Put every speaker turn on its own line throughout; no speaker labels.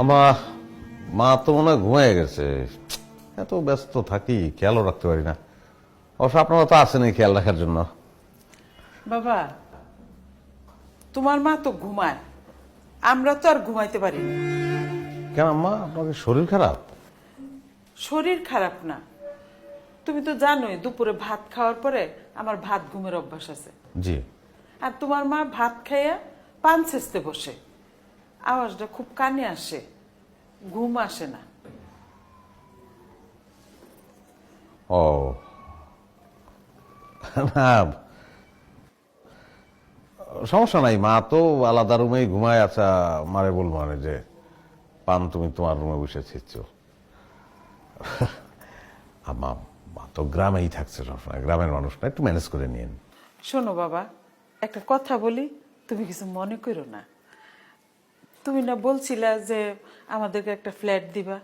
আমার মা তো মনে হয় ঘুমিয়ে গেছে, এত ব্যস্ত থাকি খেয়ালও রাখতে পারি না। অবশ্য আপনারা তো আছেন এই খেয়াল রাখার জন্য।
বাবা, তোমার মা তো ঘুমায়, আমরা তো আর ঘুমাইতে পারি না।
কেন আম্মা, আপনাদের শরীর খারাপ?
শরীর খারাপ না, তুমি তো জানোই দুপুরে ভাত খাওয়ার পরে আমার ভাত ঘুমের অভ্যাস আছে।
জি।
আর তোমার মা ভাত খাইয়া পান ছেঁচতে বসে, আওয়াজটা খুব কানে আসে, ঘুম আসে না।
ও না, সমস্যা নাই, মা তো আলাদা রুমেই ঘুমায়। আচ্ছা, মারে বলবো মানে যে পান তুমি তোমার রুমে বসে ছিচ্ছ। মা তো গ্রামেই থাকছে সবসময়, গ্রামের মানুষ না, একটু ম্যানেজ করে নিন।
শোনো বাবা, একটা কথা বলি, তুমি কিছু মনে করো না। তুমি না বলছিলা যে আমাদেরকে একটা ফ্ল্যাট দিবা,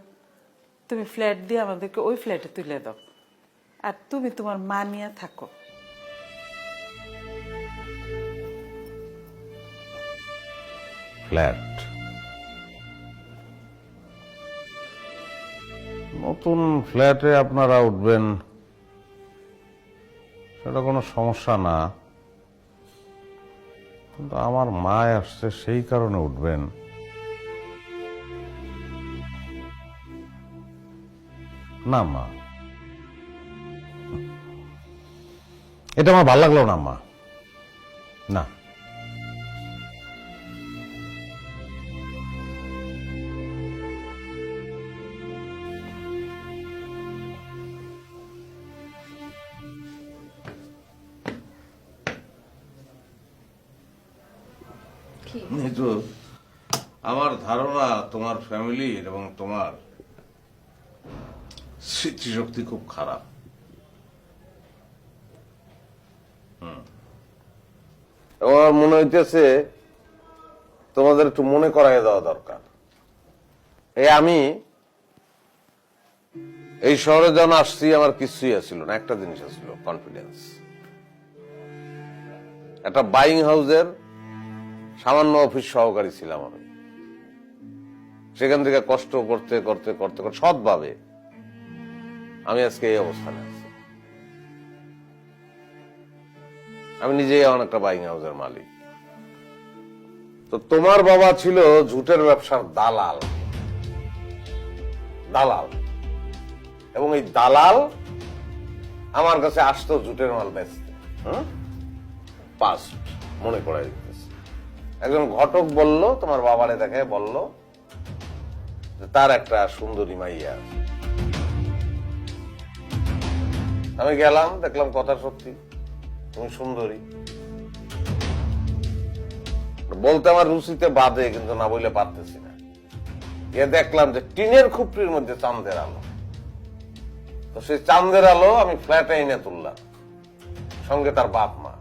তুমি ফ্ল্যাট দিয়ে আমাদেরকে ওই ফ্ল্যাটে তুলে দাও, আর তুমি তোমার মা নিয়ে থাকো।
ফ্ল্যাট, নতুন ফ্ল্যাটে আপনারা উঠবেন, সেটা কোনো সমস্যা না, কিন্তু আমার মা আসছে সেই কারণে উঠবেন? না মা, এটা আমার ভালো লাগলো না মা, না। আমার ধারণা তোমার ফ্যামিলির এবং তোমার স্মৃতিশক্তি খুব খারাপ। আমার মনে হইতেছে তোমাদের একটু মনে করাই দেওয়া দরকার। আমি এই শহরে যখন আসছি আমার কিছুই আসছিল না, একটা জিনিস আসছিল, কনফিডেন্স। একটা বাইং হাউসের সামান্য অফিস সহকারী ছিলাম আমি। সেখান থেকে কষ্ট করতে করতে করতে করতে সৎভাবে আমি আজকে এই অবস্থানে আছি। আমি নিজেই এখন একটা বাইং হাউসের মালিক। তো তোমার বাবা ছিল ঝুটের ব্যবসার দালাল, দালাল, এবং এই দালাল আমার কাছে আসতো ঝুটের মাল বেচতে। পাস্ট মনে করাই দিতেছে। একজন ঘটক বলল, তোমার বাবারে দেখে বলল যে তার একটা সুন্দরী মাইয়া আছে। আমি গেলাম, দেখলাম কথা সত্যি, তুমি সুন্দরী। বলতে আমার রুচিতে বাদে, কিন্তু না বললে পারতেছি না। গিয়ে দেখলাম যে টিনের খুপড়ির মধ্যে চাঁদের আলো। তো সেই চাঁদের আলো আমি ফ্ল্যাটে এনে তুললাম, সঙ্গে তার বাপ মা।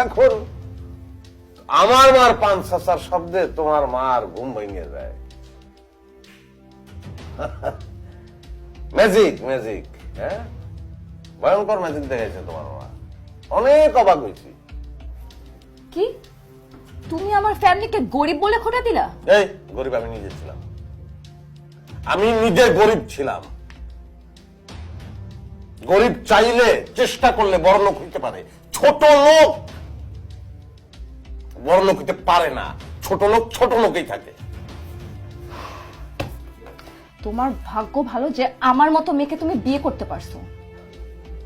এখন আমার মার পান চাচার শব্দে তোমার মার ঘুম ভেঙে যায়। ম্যাজিক, ম্যাজিক, হ্যাঁ, ভয়ঙ্কর ম্যাজিক দেখেছে তোমার মা। অনেক অবাক হয়েছি।
কি তুমি আমার ফ্যামিলিকে গরিব বলে খোটা দিলা?
এই গরিব আমি নিজে ছিলাম, আমি নিজে গরিব ছিলাম। গরিব চাইলে চেষ্টা করলে বড় লোক হইতে পারে, ছোট লোক বড় লোক হইতে পারে না। ছোট লোক ছোট লোকেই থাকে।
তোমার ভাগ্য ভালো যে আমার মতো মেয়েকে তুমি বিয়ে করতে পারছো,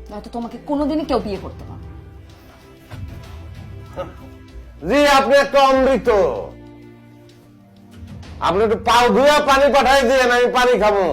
নয়তো তোমাকে কোনোদিনই কেউ বিয়ে করতে পারবে না।
জি, আপনি একটা অমৃত। আপনি একটু পাও ধুয়া পানি পাঠাই দিয়ে, আমি পানি খাবো।